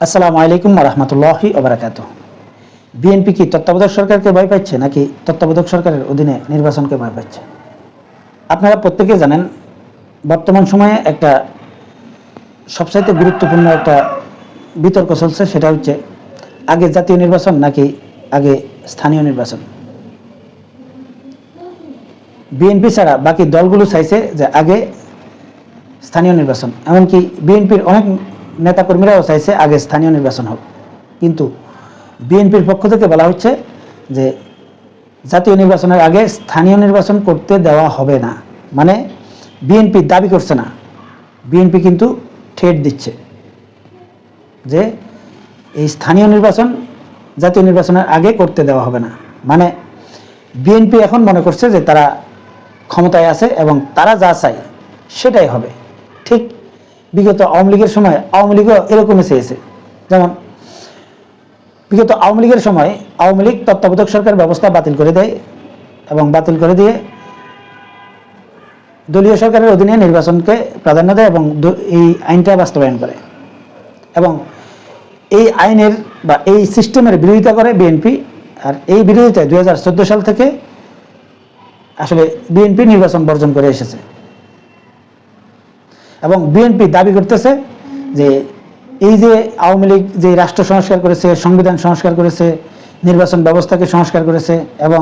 আসসালামু আলাইকুম রহমতুল্লাহি ওবারাকাতু। বিএনপি কি তত্ত্বাবধায়ক সরকারকে ভয় পাচ্ছে নাকি তত্ত্বাবধায়ক সরকারের অধীনে নির্বাচনকে ভয় পাচ্ছে? আপনারা প্রত্যেকে জানেন, বর্তমান সময়ে একটা সবচাইতে গুরুত্বপূর্ণ একটা বিতর্ক চলছে, সেটা হচ্ছে আগে জাতীয় নির্বাচন নাকি আগে স্থানীয় নির্বাচন। বিএনপি ছাড়া বাকি দলগুলো চাইছে যে আগে স্থানীয় নির্বাচন, এমনকি বিএনপির অনেক নেতাকর্মীরাও চাইছে আগে স্থানীয় নির্বাচন হোক। কিন্তু বিএনপির পক্ষ থেকে বলা হচ্ছে যে জাতীয় নির্বাচনের আগে স্থানীয় নির্বাচন করতে দেওয়া হবে না। মানে বিএনপি দাবি করছে না, বিএনপি কিন্তু ঠেট দিচ্ছে যে এই স্থানীয় নির্বাচন জাতীয় নির্বাচনের আগে করতে দেওয়া হবে না। মানে বিএনপি এখন মনে করছে যে তারা ক্ষমতায় আছে এবং তারা যা চায় সেটাই হবে। ঠিক বিগত আওয়ামী লীগের সময় আওয়ামী লীগও এরকমই চেয়েছে। যেমন বিগত আওয়ামী লীগের সময় আওয়ামী লীগ তত্ত্বাবধায়ক সরকার ব্যবস্থা বাতিল করে দেয় এবং বাতিল করে দিয়ে দলীয় সরকারের অধীনে নির্বাচনকে প্রাধান্য দেয় এবং এই আইনটা বাস্তবায়ন করে। এবং এই আইনের বা এই সিস্টেমের বিরোধিতা করে বিএনপি। আর এই বিরোধিতায় 2014 সাল থেকে আসলে বিএনপি নির্বাচন বর্জন করে এসেছে। এবং বিএনপি দাবি করতেছে যে এই যে আওয়ামী লীগ যে রাষ্ট্র সংস্কার করেছে, সংবিধান সংস্কার করেছে, নির্বাচন ব্যবস্থাকে সংস্কার করেছে এবং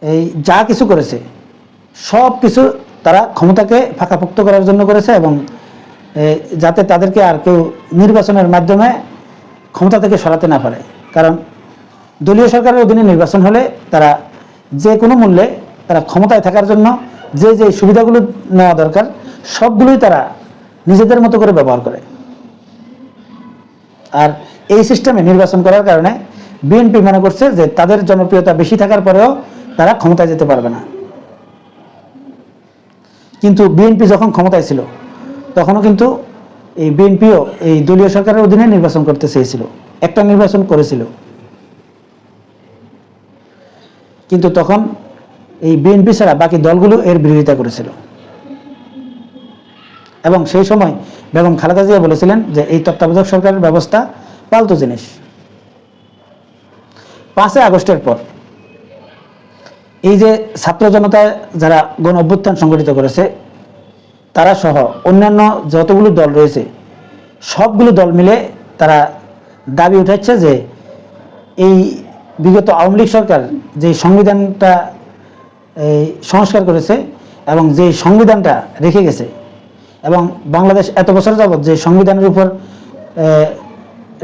এই যা কিছু করেছে সব কিছু তারা ক্ষমতাকে ফাঁকাপোক্ত করার জন্য করেছে এবং যাতে তাদেরকে আর কেউ নির্বাচনের মাধ্যমে ক্ষমতা থেকে সরাতে না পারে। কারণ দলীয় সরকারের অধীনে নির্বাচন হলে তারা যে কোনো মূল্যে তারা ক্ষমতায় থাকার জন্য যে যে সুবিধাগুলো নেওয়া দরকার সবগুলোই তারা নিজেদের মতো করে ব্যবহার করে। আর এই সিস্টেমে নির্বাচন করার কারণে বিএনপি মনে করছে যে তাদের জনপ্রিয়তা বেশি থাকার পরেও তারা ক্ষমতায় যেতে পারবে না। কিন্তু বিএনপি যখন ক্ষমতায় ছিল তখনও কিন্তু এই বিএনপিও এই দলীয় সরকারের অধীনে নির্বাচন করতে চেয়েছিল, একটা নির্বাচন করেছিল। কিন্তু তখন এই বিএনপি ছাড়া বাকি দলগুলো এর বিরোধিতা করেছিল এবং সেই সময় বেগম খালেদা জিয়া বলেছিলেন যে এই তত্ত্বাবধায়ক সরকারের ব্যবস্থা পাল্টু জিনিস। 5 আগস্টের পর এই যে ছাত্র জনতা যারা গণ অভ্যুত্থান সংগঠিত করেছে তারা সহ অন্যান্য যতগুলো দল রয়েছে সবগুলো দল মিলে তারা দাবি উঠাচ্ছে যে এই বিগত আওয়ামী লীগ সরকার যে সংবিধানটা সংস্কার করেছে এবং যে সংবিধানটা রেখে গেছে এবং বাংলাদেশ এত বছর যাবৎ যে সংবিধানের উপর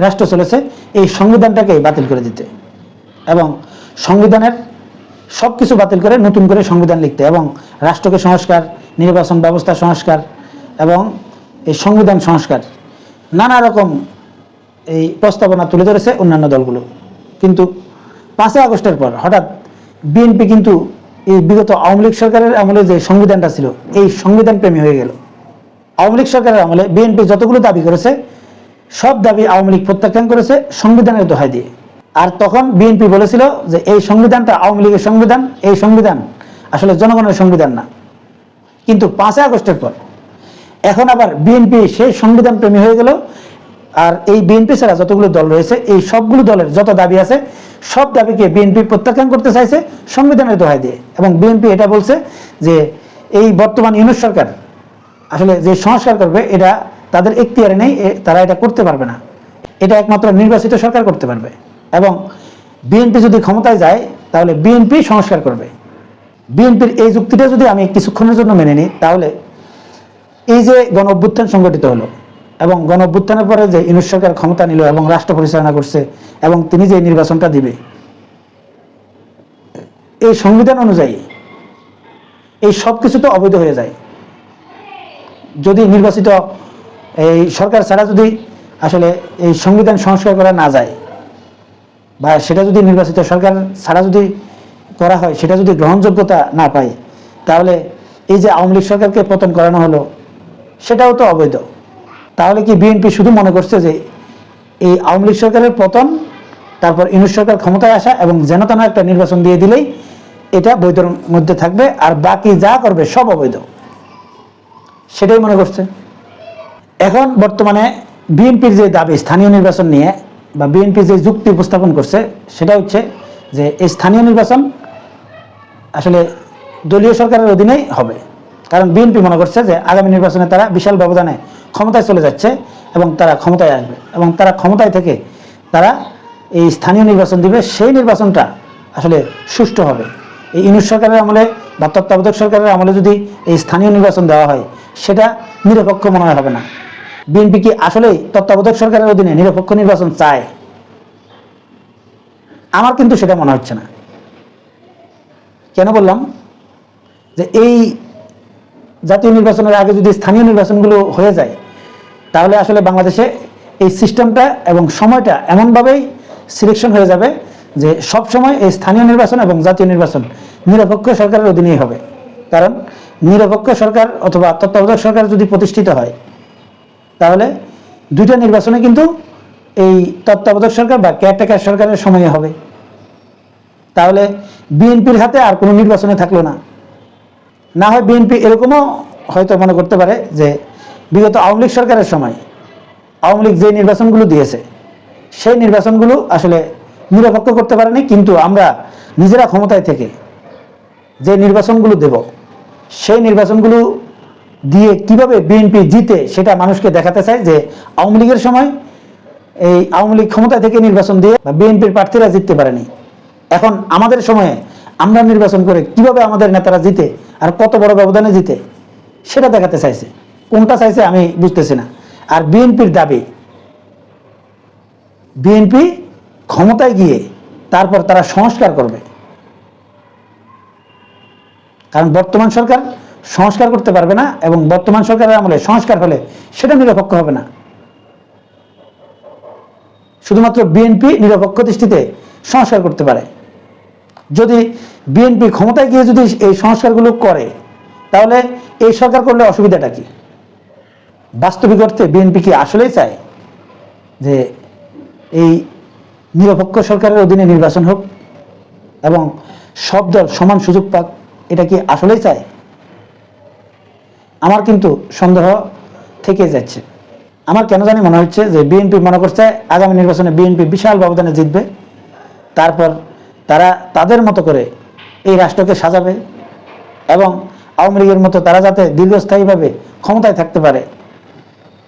রাষ্ট্র চলেছে এই সংবিধানটাকে বাতিল করে দিতে এবং সংবিধানের সব কিছু বাতিল করে নতুন করে সংবিধান লিখতে এবং রাষ্ট্রকে সংস্কার, নির্বাচন ব্যবস্থা সংস্কার এবং এই সংবিধান সংস্কার নানা রকম এই প্রস্তাবনা তুলে ধরেছে অন্যান্য দলগুলো। কিন্তু 5 আগস্টের পর হঠাৎ বিএনপি কিন্তু এই বিগত আওয়ামী লীগ সরকারের আমলে যে সংবিধানটা ছিল এই সংবিধান প্রেমী হয়ে গেল। আওয়ামী লীগ সরকারের আমলে বিএনপি যতগুলো দাবি করেছে সব দাবি আওয়ামী লীগ প্রত্যাখ্যান করেছে সংবিধানের দোহাই দিয়ে। আর তখন বিএনপি বলেছিল যে এই সংবিধানটা আওয়ামী লীগের সংবিধান, এই সংবিধান আসলে জনগণের সংবিধান না। কিন্তু 5 আগস্টের পর এখন আবার বিএনপি সেই সংবিধান প্রেমী হয়ে গেল। আর এই বিএনপি ছাড়া যতগুলো দল রয়েছে এই সবগুলো দলের যত দাবি আছে সব দাবিকে বিএনপি প্রত্যাখ্যান করতে চাইছে সংবিধানের দোহাই দিয়ে। এবং বিএনপি এটা বলছে যে এই বর্তমান ইউনূস সরকার আসলে যে সংস্কার করবে এটা তাদের এখতিয়ারে নেই, তারা এটা করতে পারবে না, এটা একমাত্র নির্বাচিত সরকার করতে পারবে। এবং বিএনপি যদি ক্ষমতায় যায় তাহলে বিএনপি সংস্কার করবে। বিএনপির এই যুক্তিটা যদি আমি কিছুক্ষণের জন্য মেনে নিই তাহলে এই যে গণ অভ্যুত্থান সংগঠিত হলো এবং গণ অভ্যুত্থানের পরে যে ইউনূস সরকার ক্ষমতা নিল এবং রাষ্ট্র পরিচালনা করছে এবং তিনি যে নির্বাচনটা দিবে এই সংবিধান অনুযায়ী এই সব কিছু তো অবৈধ হয়ে যায়। যদি নির্বাচিত এই সরকার ছাড়া যদি আসলে এই সংবিধান সংস্কার করা না যায় বা সেটা যদি নির্বাচিত সরকার ছাড়া যদি করা হয় সেটা যদি গ্রহণযোগ্যতা না পায় তাহলে এই যে আওয়ামী লীগ সরকারকে পতন করানো হলো সেটাও তো অবৈধ। তাহলে কি বিএনপি শুধু মনে করছে যে এই আওয়ামী লীগ সরকারের পতন, তারপর ইউনূস সরকার ক্ষমতায় আসা এবং যেন তেন একটা নির্বাচন দিয়ে দিলেই এটা বৈধর মধ্যে থাকবে আর বাকি যা করবে সব অবৈধ, সেটাই মনে করছে? এখন বর্তমানে বিএনপির যে দাবি স্থানীয় নির্বাচন নিয়ে বা বিএনপি যে যুক্তি উপস্থাপন করছে সেটা হচ্ছে যে এই স্থানীয় নির্বাচন আসলে দলীয় সরকারের অধীনেই হবে। কারণ বিএনপি মনে করছে যে আগামী নির্বাচনে তারা বিশাল ব্যবধানে ক্ষমতায় চলে যাচ্ছে এবং তারা ক্ষমতায় আসবে এবং তারা ক্ষমতায় থেকে তারা এই স্থানীয় নির্বাচন দিবে, সেই নির্বাচনটা আসলে সুষ্ঠু হবে। এই ইউনূস সরকারের আমলে বা তত্ত্বাবধায়ক সরকারের আমলে যদি এই স্থানীয় নির্বাচন দেওয়া হয় সেটা নিরপেক্ষ মনে হবে না। বিএনপি কি আসলেই তত্ত্বাবধায়ক সরকারের অধীনে নিরপেক্ষ নির্বাচন চায়? আমার কিন্তু সেটা মনে হচ্ছে না। কেন বললাম যে এই জাতীয় নির্বাচনের আগে যদি স্থানীয় নির্বাচনগুলো হয়ে যায় তাহলে আসলে বাংলাদেশে এই সিস্টেমটা এবং সময়টা এমনভাবেই সিলেকশন হয়ে যাবে যে সব সময় এই স্থানীয় নির্বাচন এবং জাতীয় নির্বাচন নিরপেক্ষ সরকারের অধীনেই হবে। কারণ নিরপেক্ষ সরকার অথবা তত্ত্বাবধায়ক সরকার যদি প্রতিষ্ঠিত হয় তাহলে দুইটা নির্বাচনে কিন্তু এই তত্ত্বাবধায়ক সরকার বা কেয়ারটেকার সরকারের সময়ে হবে। তাহলে বিএনপির হাতে আর কোনো নির্বাচনে থাকলো না। না হয় বিএনপি এরকমও হয়তো মনে করতে পারে যে বিগত আওয়ামী লীগ সরকারের সময় আওয়ামী লীগ যে নির্বাচনগুলো দিয়েছে সেই নির্বাচনগুলো আসলে নিরপেক্ষ করতে পারেনি, কিন্তু আমরা নিজেরা ক্ষমতায় থেকে যে নির্বাচনগুলো দেব সেই নির্বাচনগুলো দিয়ে কিভাবে বিএনপি জিতে সেটা মানুষকে দেখাতে চায় যে আওয়ামী লীগের সময় এই আওয়ামী লীগ ক্ষমতায় থেকে নির্বাচন দিয়ে বিএনপির প্রার্থীরা জিততে পারেনি। এখন আমাদের সময়ে আমরা নির্বাচন করে কিভাবে আমাদের নেতারা জিতে আর কত বড় ব্যবধানে জিতে সেটা দেখাতে চাইছে। কোনটা চাইছে আমি বুঝতেছি না। আর বিএনপির দাবি বিএনপি ক্ষমতায় গিয়ে তারপর তারা সংস্কার করবে। কারণ বর্তমান সরকার সংস্কার করতে পারবে না এবং বর্তমান সরকারের আমলে সংস্কার হলে সেটা নিরপেক্ষ হবে না। শুধুমাত্র বিএনপি নিরপেক্ষ দৃষ্টিতে সংস্কার করতে পারে। যদি বিএনপি ক্ষমতায় গিয়ে যদি এই সংস্কারগুলো করে তাহলে এই সরকার করলে অসুবিধাটা কি? বাস্তবিক অর্থে বিএনপি কি আসলেই চায় যে এই নিরপেক্ষ সরকারের অধীনে নির্বাচন হোক এবং সব দল সমান সুযোগ পাক? এটা কি আসলেই চায়? আমার কিন্তু সন্দেহ থেকে যাচ্ছে। আমার কেন জানি মনে হচ্ছে যে বিএনপি মনে করছে আগামী নির্বাচনে বিএনপি বিশাল ব্যবধানে জিতবে, তারপর তারা তাদের মতো করে এই রাষ্ট্রকে সাজাবে এবং আওয়ামী লীগের মতো তারা যাতে দীর্ঘস্থায়ীভাবে ক্ষমতায় থাকতে পারে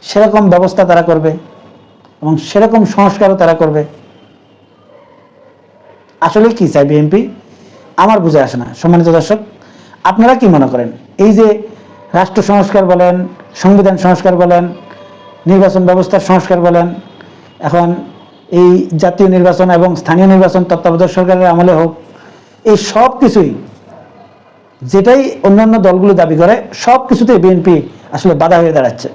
সেরকম ব্যবস্থা তারা করবে এবং সেরকম সংস্কারও তারা করবে। আসলে কি চায় বিএনপি আমার বুঝে আসে না। সম্মানিত দর্শক, আপনারা কি মনে করেন? এই যে রাষ্ট্র সংস্কার বলেন, সংবিধান সংস্কার বলেন, নির্বাচন ব্যবস্থার সংস্কার বলেন, এখন এই জাতীয় নির্বাচন এবং স্থানীয় নির্বাচন তত্ত্বাবধায়ক সরকারের আমলে হোক, এই সব কিছুই যেটাই অন্যান্য দলগুলো দাবি করে সব কিছুতেই বিএনপি আসলে বাধা হয়ে দাঁড়াচ্ছে।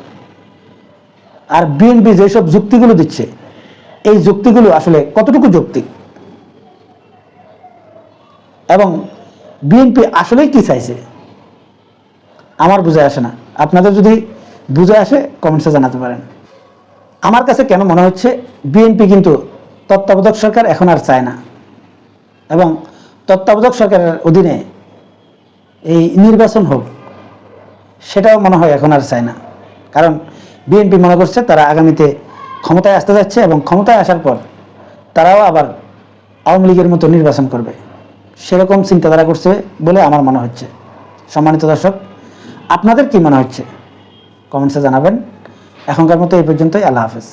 আর বিএনপি যেসব যুক্তিগুলো দিচ্ছে এই যুক্তিগুলো আসলে কতটুকু যৌক্তিক এবং বিএনপি আসলেই কি চাইছে আমার বুঝে আসে না। আপনাদের যদি বুঝে আসে কমেন্টসে জানাতে পারেন। আমার কাছে কেন মনে হচ্ছে বিএনপি কিন্তু তত্ত্বাবধায়ক সরকার এখন আর চায় না এবং তত্ত্বাবধায়ক সরকারের অধীনে এই নির্বাচন হোক সেটাও মনে হয় এখন আর চায় না। কারণ বিএনপি মনে করছে তারা আগামীতে ক্ষমতায় আসতে যাচ্ছে এবং ক্ষমতায় আসার পর তারাও আবার আওয়ামী লীগের মতো নির্বাচন করবে, সেরকম চিন্তাধারা করছে বলে আমার মনে হচ্ছে। সম্মানিত দর্শক, আপনাদের কি মনে হচ্ছে কমেন্টসে জানাবেন। এখনকার মতো এই পর্যন্তই। আল্লাহ হাফেজ।